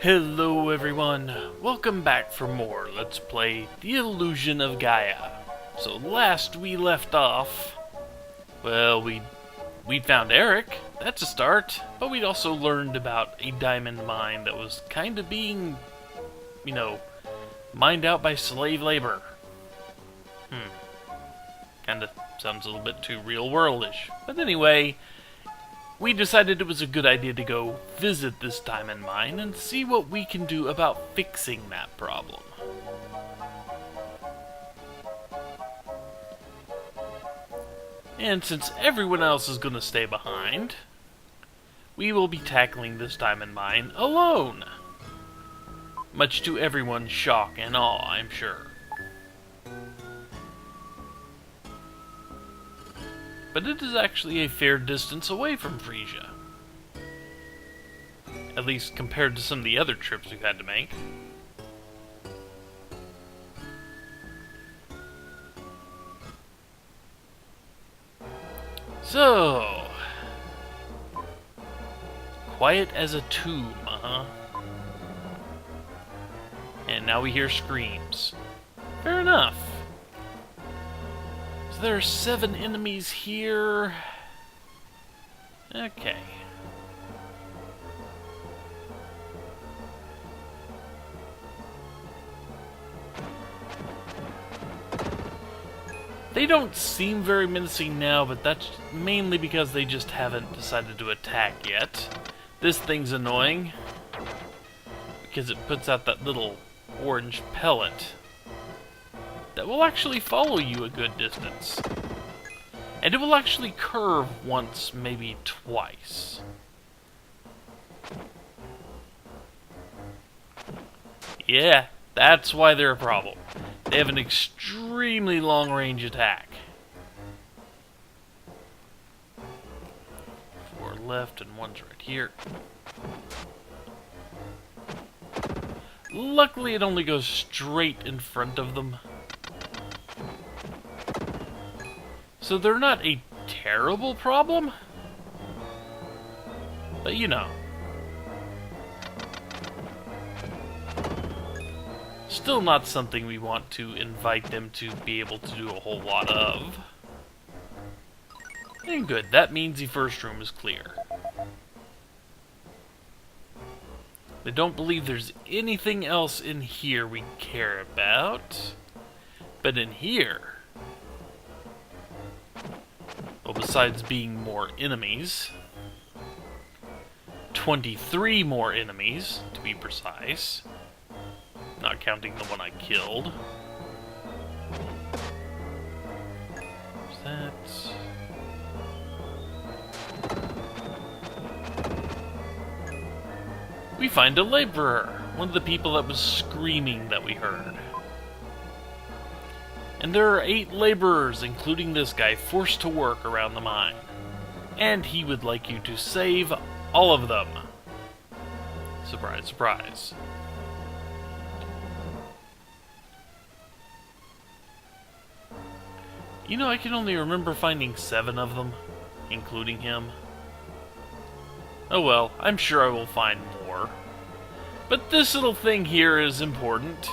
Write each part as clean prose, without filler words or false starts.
Hello everyone, welcome back for more Let's Play The Illusion of Gaia. So last we left off, well, we found Eric, that's a start, but we'd also learned about a diamond mine that was kind of being, mined out by slave labor. Kinda sounds a little bit too real-worldish. But anyway, we decided it was a good idea to go visit this diamond mine and see what we can do about fixing that problem. And since everyone else is going to stay behind, we will be tackling this diamond mine alone. Much to everyone's shock and awe, I'm sure. But it is actually a fair distance away from Freedan. At least compared to some of the other trips we've had to make. So, quiet as a tomb, huh? And now we hear screams. Fair enough. So there are 7 enemies here. Okay. They don't seem very menacing now, but that's mainly because they just haven't decided to attack yet. This thing's annoying because it puts out that little orange pellet that will actually follow you a good distance. And it will actually curve once, maybe twice. Yeah, that's why they're a problem. They have an extremely long-range attack. 4 left and 1's right here. Luckily, it only goes straight in front of them. So they're not a terrible problem. But you know. Still not something we want to invite them to be able to do a whole lot of. And good, that means the first room is clear. I don't believe there's anything else in here we care about. But in here, well, besides being more enemies, 23 more enemies, to be precise. Not counting the one I killed. There's that. We find a laborer, one of the people that was screaming that we heard. And there are 8 laborers, including this guy, forced to work around the mine. And he would like you to save all of them. Surprise, surprise. You know, I can only remember finding 7 of them, including him. Oh well, I'm sure I will find more. But this little thing here is important.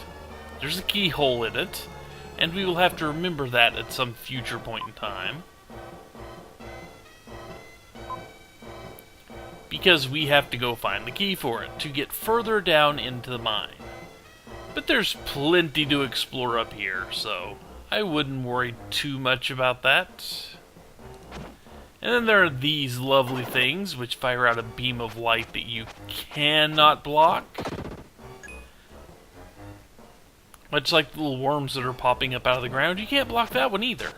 There's a keyhole in it, and we will have to remember that at some future point in time. Because we have to go find the key for it to get further down into the mine. But there's plenty to explore up here, so I wouldn't worry too much about that. And then there are these lovely things, which fire out a beam of light that you cannot block. Much like the little worms that are popping up out of the ground, you can't block that one either.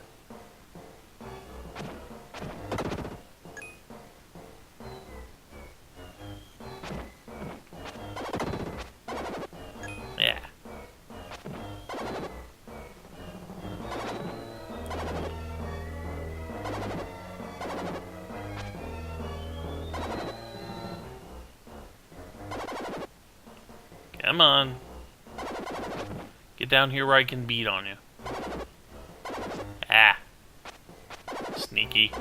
Yeah. Come on. Get down here where I can beat on you. Ah. Sneaky.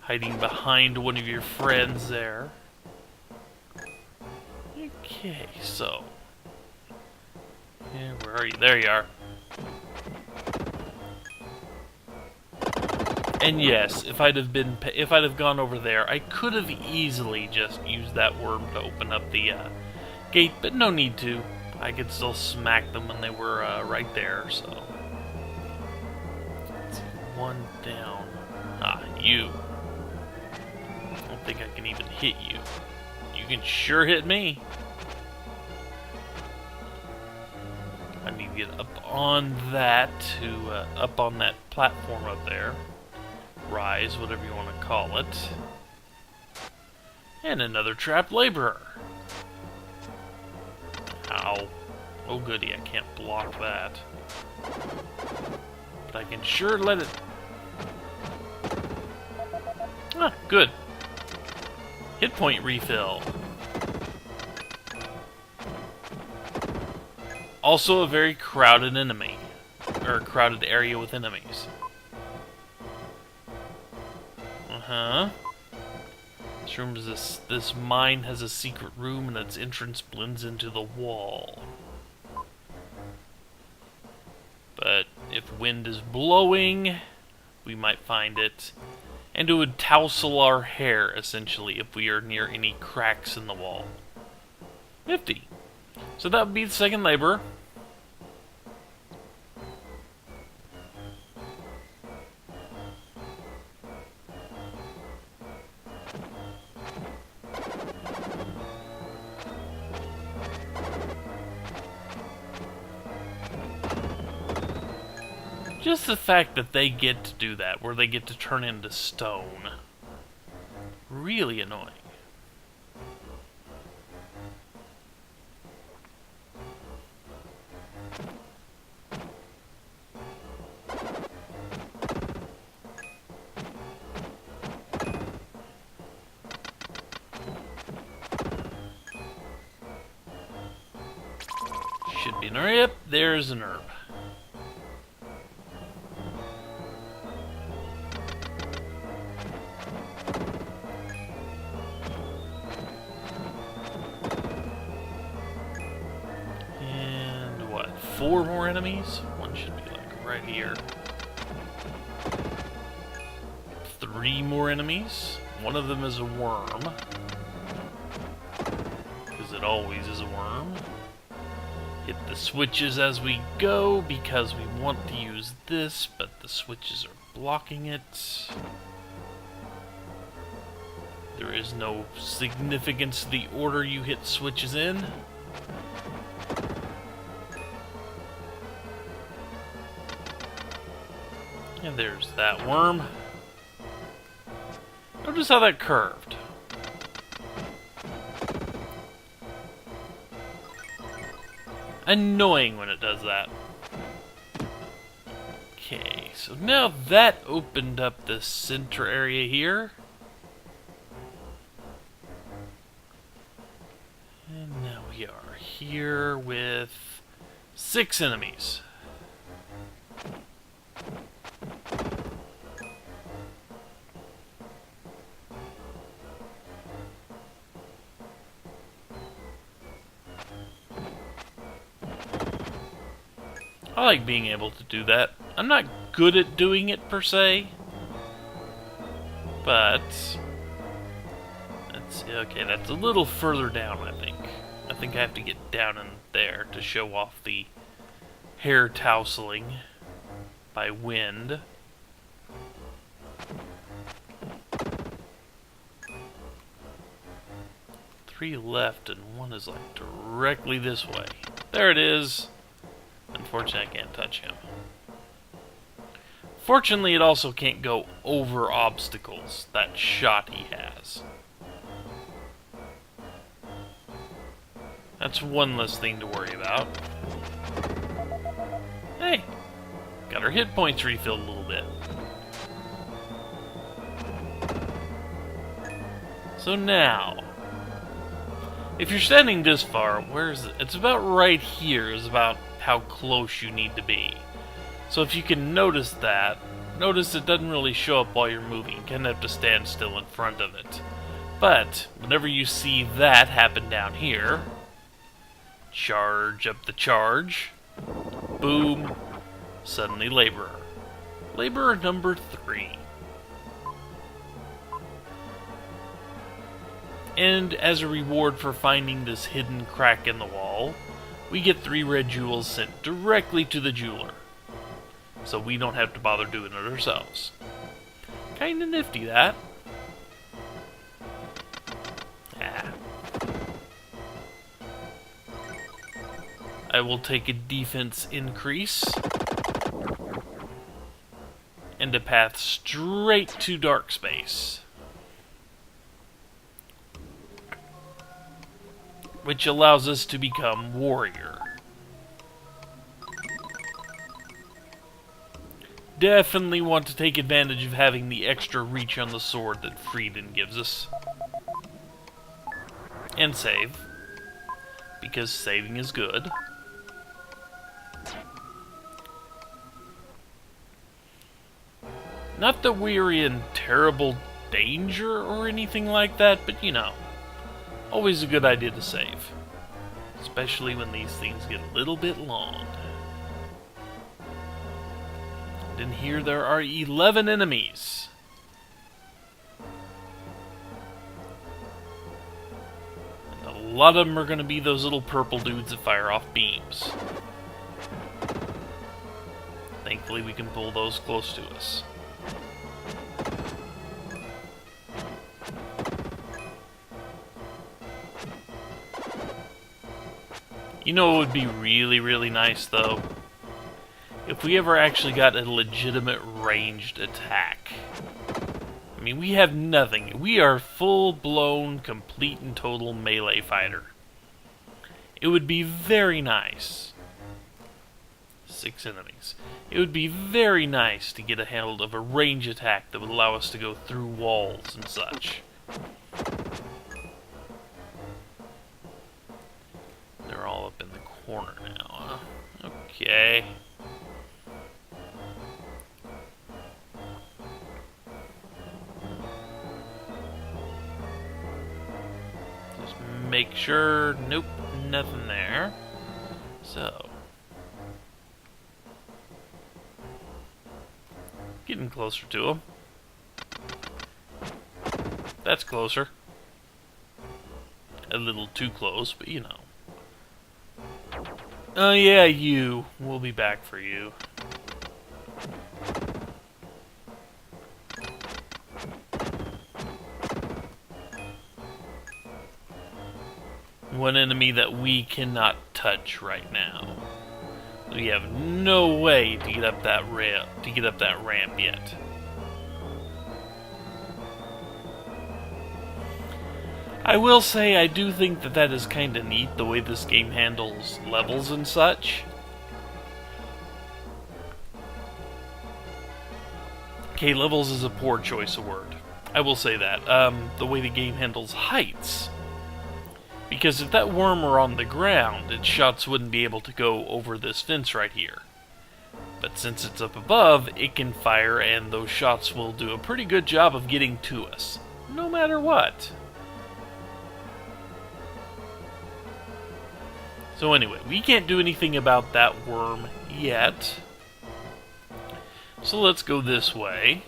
Hiding behind one of your friends there. Okay, so... yeah, where are you? There you are. And yes, if I'd have gone over there, I could have easily just used that worm to open up the gate, but no need to. I could still smack them when they were right there, so... let's see, one down. Ah, you. I don't think I can even hit you. You can sure hit me. I need to get up on that up on that platform up there. Rise, whatever you want to call it. And another trapped laborer. Ow. Oh goody, I can't block that. But I can sure let it... ah, good. Hit point refill. Also a very crowded enemy. Or crowded area with enemies. Uh-huh. This mine has a secret room and its entrance blends into the wall. But if wind is blowing, we might find it. And it would tousle our hair, essentially, if we are near any cracks in the wall. Nifty. So that would be the second laborer. Just the fact that they get to do that, where they get to turn into stone. Really annoying. Should be an herb. Yep, there's an herb. And what? 4 more enemies? One should be like right here. 3 more enemies. One of them is a worm. Because it always is a worm. Hit the switches as we go because we want to use this, but the switches are blocking it. There is no significance to the order you hit switches in. And there's that worm. Notice how that curved. Annoying when it does that. Okay, so now that opened up the center area here. And now we are here with 6 enemies. I like being able to do that. I'm not good at doing it per se, but let's see. Okay, that's a little further down, I think. I think I have to get down in there to show off the hair tousling by wind. Three left, and one is like directly this way. There it is. Unfortunately, I can't touch him. Fortunately, it also can't go over obstacles, that shot he has. That's one less thing to worry about. Hey! Got our hit points refilled a little bit. So now, if you're standing this far, where is it? It's about right here is about how close you need to be. So if you can notice that, notice it doesn't really show up while you're moving. You kind of have to stand still in front of it. But whenever you see that happen down here, charge up the charge, boom, suddenly Laborer. Laborer number 3. And as a reward for finding this hidden crack in the wall, we get 3 red jewels sent directly to the jeweler. So we don't have to bother doing it ourselves. Kinda nifty, that. I will take a defense increase and a path straight to dark space, which allows us to become warrior. Definitely want to take advantage of having the extra reach on the sword that Freedan gives us. And save, because saving is good. Not that we're in terrible danger or anything like that, but you know, always a good idea to save. Especially when these things get a little bit long. And in here there are 11 enemies. And a lot of them are going to be those little purple dudes that fire off beams. Thankfully we can pull those close to us. You know what would be really, really nice, though? If we ever actually got a legitimate ranged attack. I mean, we have nothing. We are full-blown, complete and total melee fighter. It would be very nice. 6 enemies. It would be very nice to get a hold of a range attack that would allow us to go through walls and such. They're all up in the corner now. Okay. Just make sure. Nope, nothing there. So. Getting closer to him. That's closer. A little too close, but you know. Oh yeah, you. We'll be back for you. One enemy that we cannot touch right now. We have no way to get up that ramp yet. I will say I do think that is kind of neat, the way this game handles levels and such. Okay, levels is a poor choice of word. I will say that. The way the game handles heights. Because if that worm were on the ground, its shots wouldn't be able to go over this fence right here. But since it's up above, it can fire, and those shots will do a pretty good job of getting to us, no matter what. So anyway, we can't do anything about that worm yet. So let's go this way.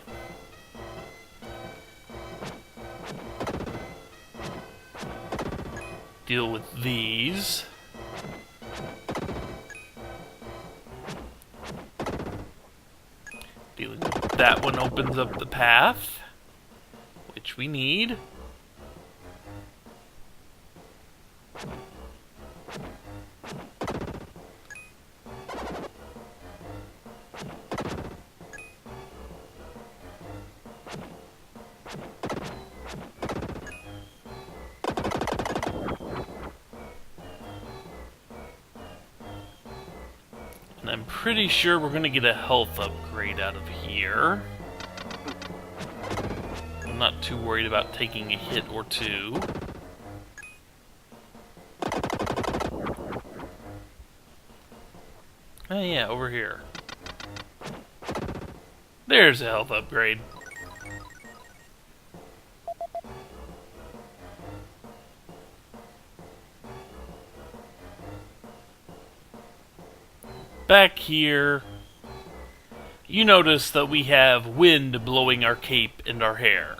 Deal with these. Dealing with that one opens up the path, which we need. And I'm pretty sure we're going to get a health upgrade out of here. I'm not too worried about taking a hit or two. Oh yeah, over here. There's a health upgrade. Back here, you notice that we have wind blowing our cape and our hair.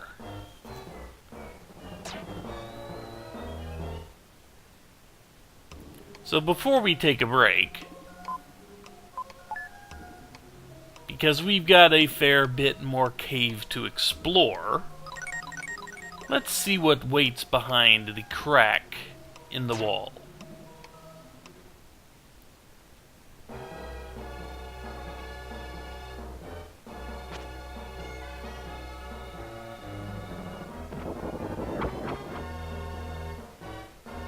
So before we take a break, because we've got a fair bit more cave to explore, let's see what waits behind the crack in the wall.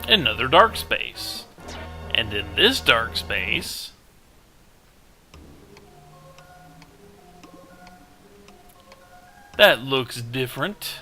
Another dark space. And in this dark space, that looks different.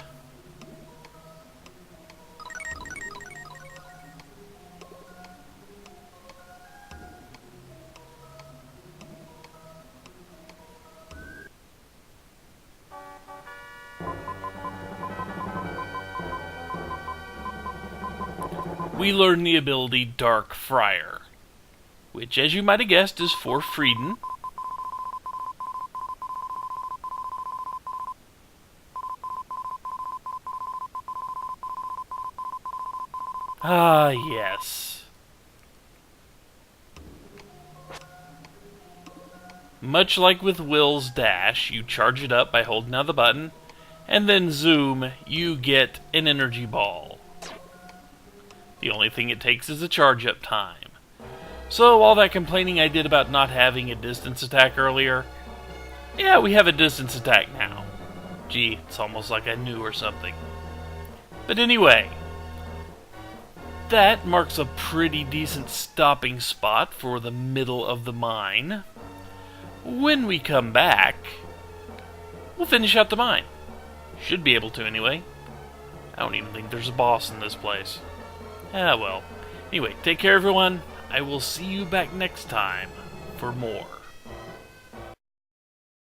We learn the ability Dark Friar, which, as you might have guessed, is for Freedan. Ah, yes. Much like with Will's dash, you charge it up by holding down the button, and then zoom, you get an energy ball. The only thing it takes is a charge up time. So all that complaining I did about not having a distance attack earlier, yeah, we have a distance attack now. Gee, it's almost like I knew or something. But anyway, that marks a pretty decent stopping spot for the middle of the mine. When we come back, we'll finish out the mine. Should be able to anyway. I don't even think there's a boss in this place. Ah well. Anyway, take care everyone. I will see you back next time for more.